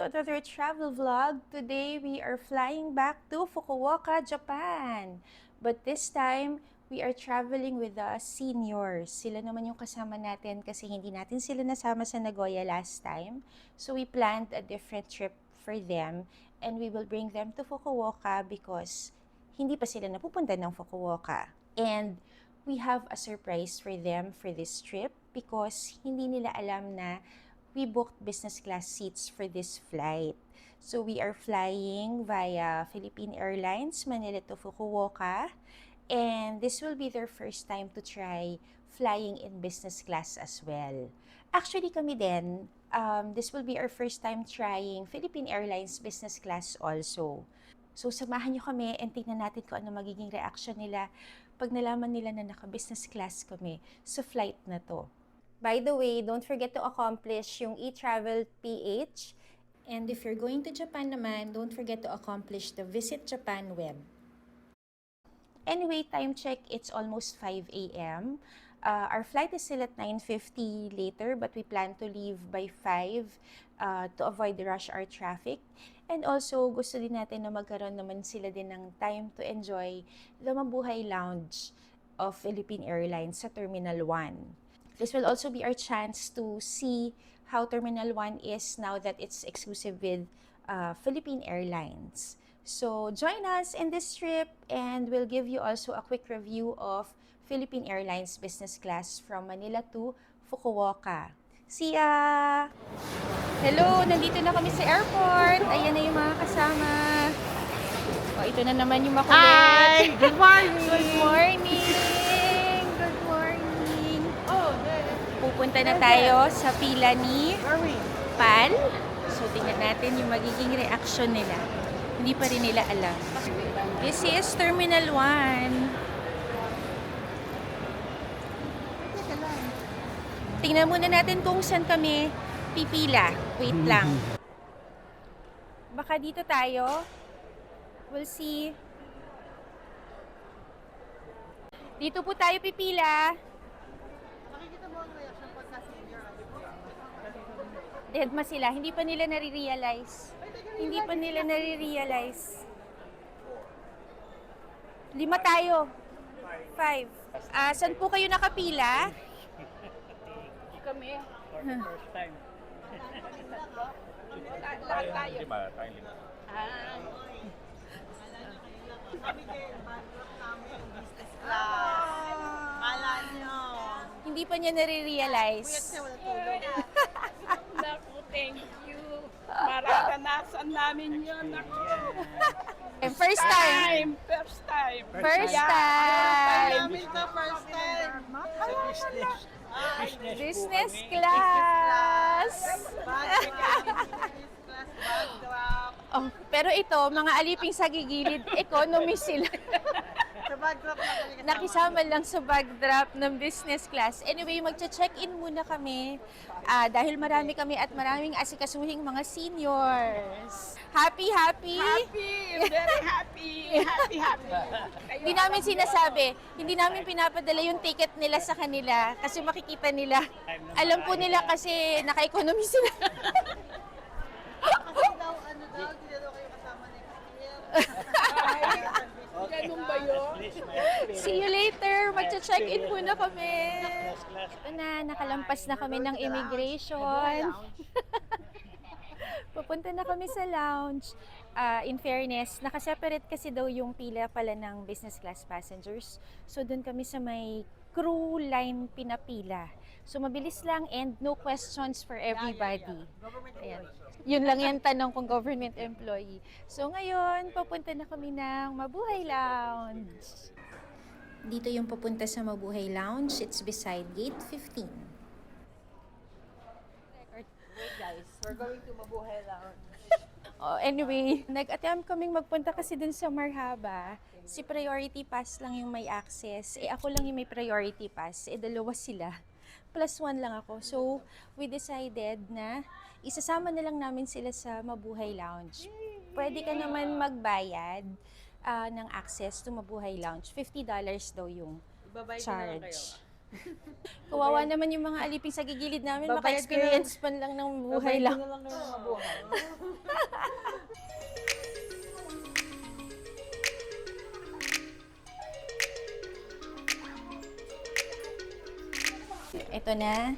to another travel vlog. Today, we are flying back to Fukuoka, Japan. But this time, we are traveling with the seniors. Sila naman yung kasama natin kasi hindi natin sila nasama sa Nagoya last time. So we planned a different trip for them and we will bring them to Fukuoka because hindi pa sila napupunta ng Fukuoka. And we have a surprise for them for this trip because hindi nila alam na we booked business class seats for this flight. So we are flying via Philippine Airlines, Manila to Fukuoka. And this will be their first time to try flying in business class as well. Actually kami din, this will be our first time trying Philippine Airlines business class also. So samahan nyo kami and tingnan natin kung ano magiging reaction nila pag nalaman nila na naka-business class kami sa flight na to. By the way, don't forget to accomplish yung eTravel PH. And if you're going to Japan naman, don't forget to accomplish the Visit Japan web. Anyway, time check, it's almost 5 a.m. Our flight is still at 9:50 later, but we plan to leave by 5 to avoid the rush hour traffic. And also, gusto din natin na magkaroon naman sila din ng time to enjoy the Mabuhay Lounge of Philippine Airlines sa Terminal 1. This will also be our chance to see how Terminal 1 is now that it's exclusive with Philippine Airlines. So join us in this trip and we'll give you also a quick review of Philippine Airlines business class from Manila to Fukuoka. See ya! Hello! Nandito na kami sa airport. Ayan na yung mga kasama. O, ito na naman yung makulit. Hi! Good morning! Good morning! Good morning! Pupunta na tayo sa pila ni Pal. So, tingnan natin yung magiging reaction nila. Hindi pa rin nila alam. This is Terminal 1. Tingnan muna natin kung saan kami pipila. Wait lang. Baka dito tayo. We'll see. Dito po tayo pipila. Deadma sila. Hindi pa nila nare-realize. Hindi pa nila nare-realize. 5 tayo. 5. Saan po kayo nakapila? Kami. First time. Lahat tayo. Hindi pa niya nare-realize. Naku, thank you. Mararanasan namin yun. Naku. First time. First time. First Yeah. time. First time. Business class. Oh, pero ito, mga aliping sa gigilid, economy sila. Nakisama lang sa bag drop ng business class. Anyway, magche-check-in muna kami dahil marami kami at maraming asikasuhing mga seniors. Happy, happy? Happy. Very happy. Happy, happy. Hindi namin sinasabi, hindi namin pinapadala yung ticket nila sa kanila kasi makikita nila. Alam po nila kasi naka-economy sila. Ganun ba yun? See you later. Magcha-check-in muna kami. Ito na, nakalampas na kami ng immigration. Pupunta na kami sa lounge. In fairness, nakaseparate kasi daw yung pila pala ng business class passengers. So doon kami sa may crew line pinapila. So mabilis lang and no questions for everybody. Ayan. Yun lang yung tanong kung government employee. So ngayon, papunta na kami ng Mabuhay Lounge. Dito yung papunta sa Mabuhay Lounge. It's beside gate 15. Wait guys, we're going to Mabuhay Lounge. Oh, anyway, nag-attempt kaming magpunta kasi dun sa Marhaba. Si Priority Pass lang yung may access. Ako lang yung may Priority Pass. Dalawa sila. +1 lang ako. So, we decided na isasama na lang namin sila sa Mabuhay Lounge. Pwede ka naman magbayad ng access to Mabuhay Lounge. $50 daw yung charge. Kawawa naman yung mga aliping sa gigilid namin. Babayad Maka-experience man lang ng Mabuhay Lounge. lang ng Mabuhay. ito na.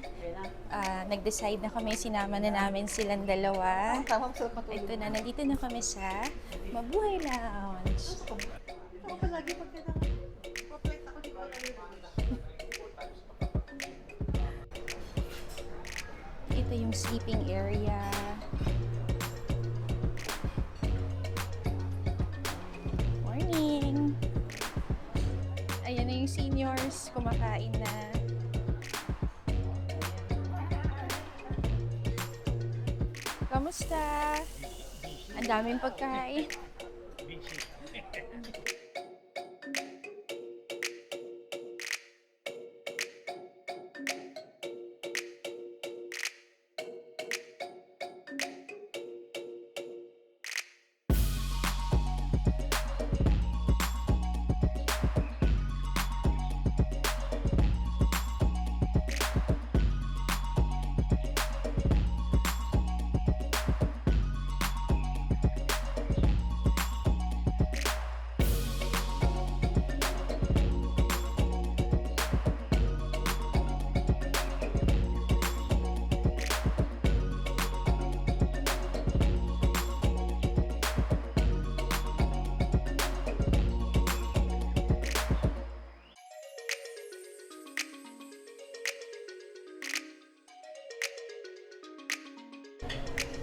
Nag-decide na kami, sinama na namin silang dalawa. Tama, masarap matulog. Ito na, nandito na kami sa Mabuhay Lounge. Ako palagi pagka na-reflect ako dito. Ito yung sleeping area. Morning! Ayan na yung seniors, kumakain na. Kamusta? Ang daming pagkain.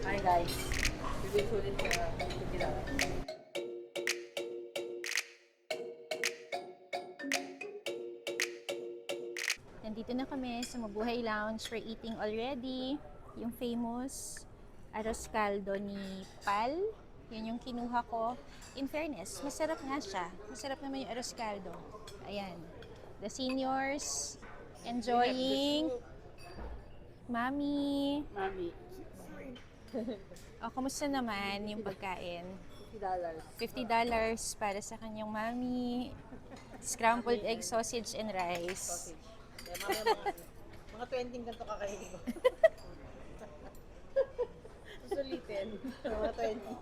Hi guys. Bibig ulit sa Pilipinas. Nandito na kami sa Mabuhay Lounge. We're eating already. Yung famous arroz caldo ni Pal. Yun yung kinuha ko. In fairness, masarap nga siya. Masarap naman yung arroz caldo. Ayan. The seniors enjoying. Mami. Mami. O, kamusta naman yung pagkain? $50. $50 para sa kanyang mami. Scrambled egg, sausage, and rice. Kaya mamaya mga 20 ganito kakainin ko. Susulitin. Mga 20.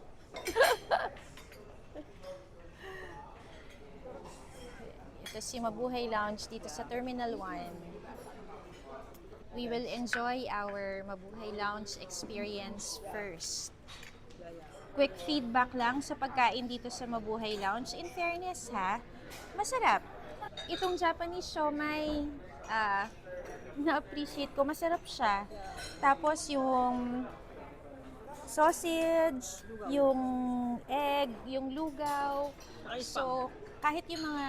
Ito si Mabuhay Lounge dito sa Terminal 1. We will enjoy our Mabuhay Lounge experience first. Quick feedback lang sa pagkain dito sa Mabuhay Lounge. In fairness ha, masarap. Itong Japanese siomai, na-appreciate ko, masarap siya. Tapos yung sausage, yung egg, yung lugaw. So, kahit yung mga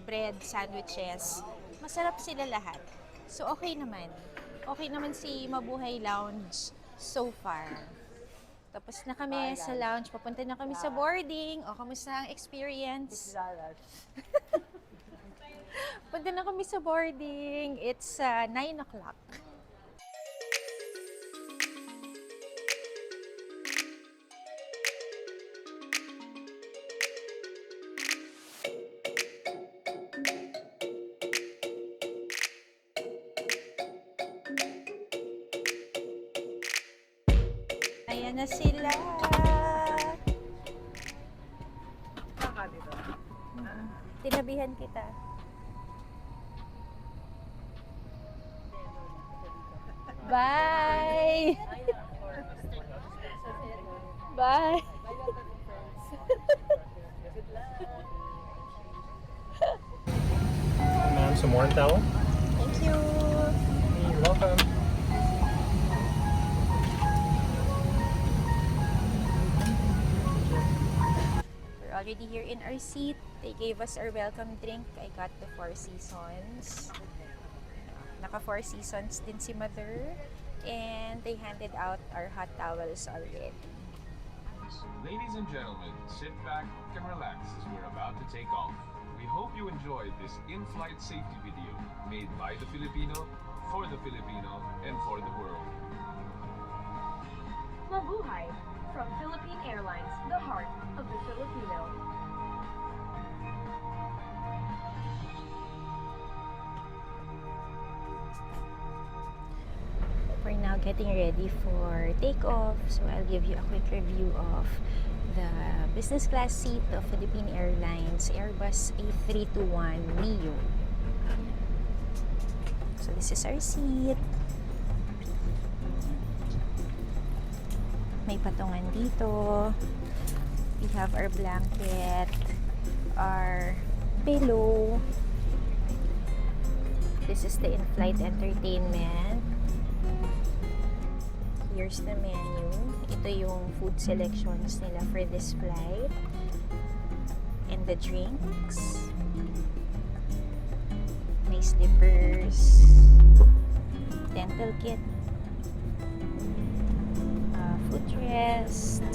bread sandwiches, masarap sila lahat. So, okay naman. Okay naman si Mabuhay Lounge so far. Tapos na kami sa lounge. Papunta na kami sa boarding. O, kamusta ang experience? $50. Punta na kami sa boarding. It's 9 o'clock. Ayan na sila. Kaka dito. Tinabihan kita. Bye! Bye! Ma'am, some more towel? Thank you! You're welcome. We're already here in our seat. They gave us our welcome drink. I got the Four Seasons. Naka Four Seasons din si Mother. And they handed out our hot towels already. Ladies and gentlemen, sit back and relax as we're about to take off. We hope you enjoyed this in-flight safety video made by the Filipino, for the Filipino, and for the world. Mabuhay from Philippine Airlines, the heart of the Filipino. We're now getting ready for takeoff. So I'll give you a quick review of the business class seat of Philippine Airlines Airbus A321neo. So this is our seat. May patungan dito. We have our blanket, our pillow. This is the in-flight entertainment. Here's the menu. Ito yung food selections nila for this flight. And the drinks. May slippers. Dental kit. Footrest.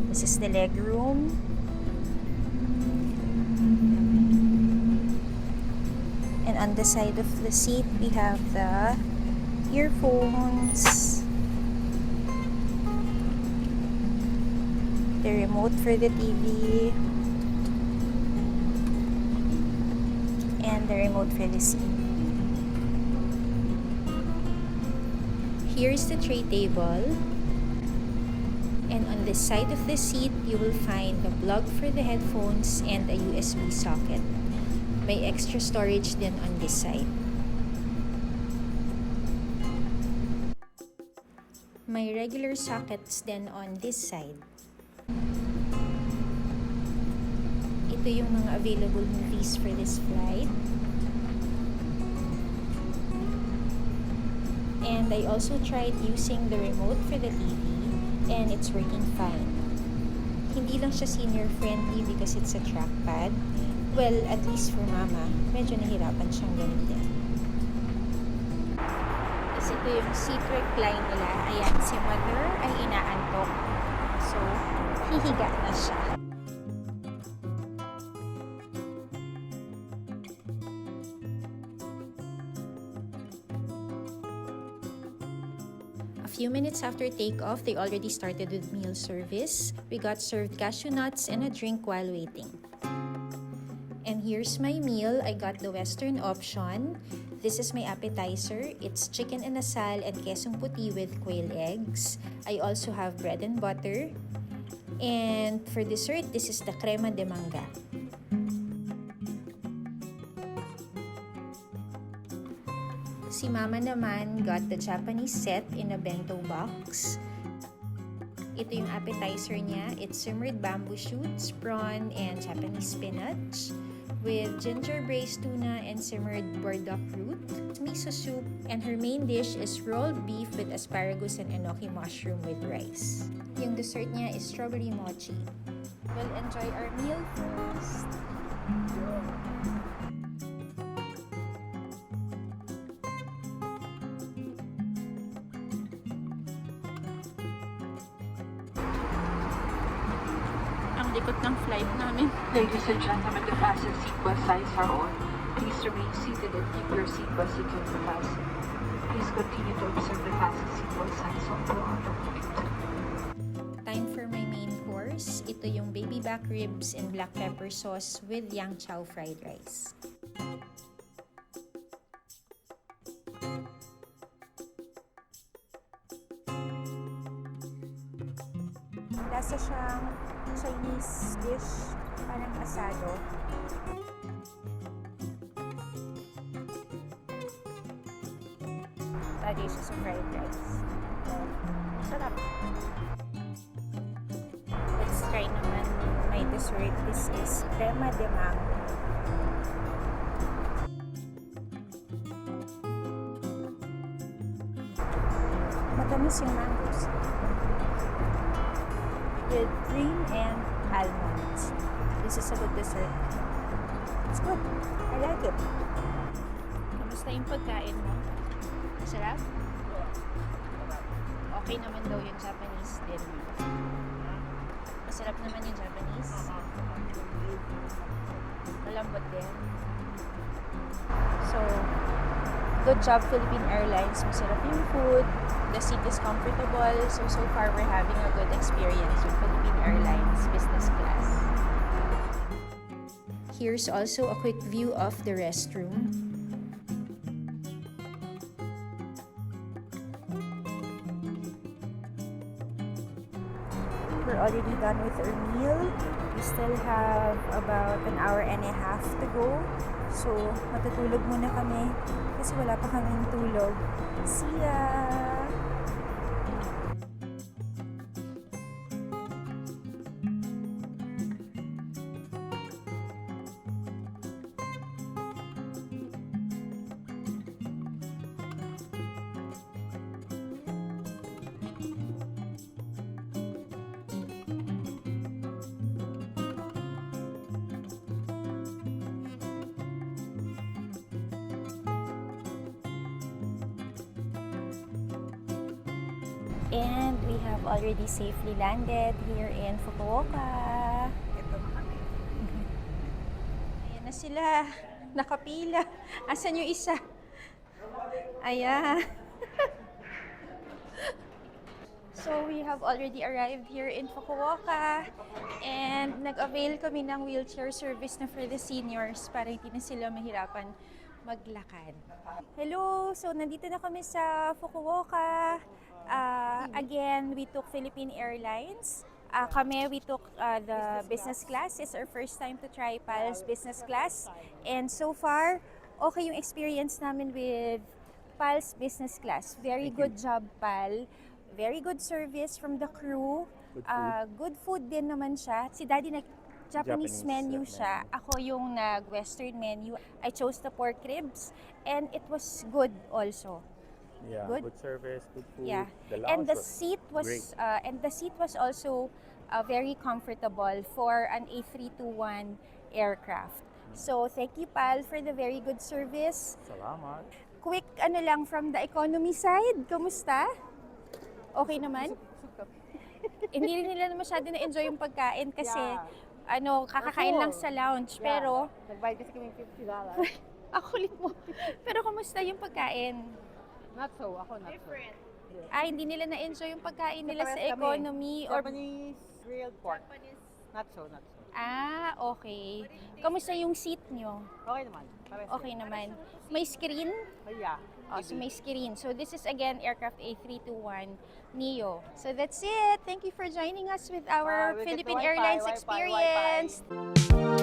This is the leg room. And on the side of the seat, we have the earphones, the remote for the TV, and the remote for the seat. Here's the tray table. And on the side of the seat, you will find the plug for the headphones and a USB socket. May extra storage din on this side. May regular sockets din on this side. Ito yung mga available movies for this flight. And I also tried using the remote for the TV. And it's working fine. Hindi lang siya senior friendly because it's a trackpad. Well, at least for mama, medyo nahirapan siyang gamitin. Kasi ito yung seat recline nila. Ayan, si mother ay inaantok. So, hihiga na siya. A few minutes after takeoff, they already started with meal service. We got served cashew nuts and a drink while waiting. And here's my meal. I got the Western option. This is my appetizer. It's chicken inasal and quesong puti with quail eggs. I also have bread and butter. And for dessert, this is the crema de manga. Si mama naman got the Japanese set in a bento box. Ito yung appetizer niya. It's simmered bamboo shoots, prawn, and Japanese spinach with ginger braised tuna and simmered burdock root, miso soup, and her main dish is rolled beef with asparagus and enoki mushroom with rice. Yung dessert niya is strawberry mochi. We'll enjoy our meal first. Likod ng flight namin. Ladies and gentlemen, the fasten seatbelt signs are on. Please remain seated and keep your seatbelt securely fastened. Please continue to observe the fasten seatbelt signs on throughout the flight. Time for my main course. Ito yung baby back ribs and black pepper sauce with yang chow fried rice. Lasa siyang Chinese dish, parang asado. Lagay siya sa fried rice. Sarap. Let's try naman my dessert. This is crema de mango. Matamis yung mangoes. With cream and almonds. This is a good dessert. It's good. I like it. Kamusta yung pagkain mo? Masarap? Okay naman daw yung Japanese din. Masarap naman yung Japanese. Malambot din. So, good job Philippine Airlines. Masarap yung food. The seat is comfortable. So far we're having a good experience with Philippine Airlines business class. Here's also a quick view of the restroom. We're already done with our meal. We still have about an hour and a half to go. So, matutulog muna kami. kasi wala pa kaming tulog. See ya! And we have already safely landed here in Fukuoka. Ayan na sila. Nakapila. Asan yung isa? Ayan. So we have already arrived here in Fukuoka and nag-avail kami ng wheelchair service na for the seniors para hindi na sila mahirapan maglakad. Hello! So nandito na kami sa Fukuoka. Again, we took Philippine Airlines. We took the business class. It's our first time to try PAL's business class. And so far, okay yung experience namin with PAL's business class. Very good job, PAL. Very good service from the crew. Good food din naman siya. Si Daddy Japanese menu siya. Ako yung nag-Western menu. I chose the pork ribs and it was good also. Yeah, Good. good service, good food. Yeah, The and lounge the seat was great. also very comfortable for an A321 aircraft. So thank you, PAL, for the very good service. Salamat. Quick lang from the economy side, kamusta? Okay naman? Hindi rin nila masyado na-enjoy yung pagkain kasi kakakain lang sa lounge. Pero Nagbayad kasi kami $50. ang kulit mo. Pero kamusta yung pagkain? Not so, ako not so. Hindi nila na-enjoy yung pagkain nila sa Pares kami. economy or Japanese grilled pork. Not so, not so. okay. Kamusta yung seat nyo? Okay naman. Pares Okay naman. May screen? Oh, yeah. So may screen. So this is again aircraft A321 Neo. So that's it. Thank you for joining us with our We'll get the Philippine Wi-Fi, Airlines Wi-Fi, experience. Wi-Fi.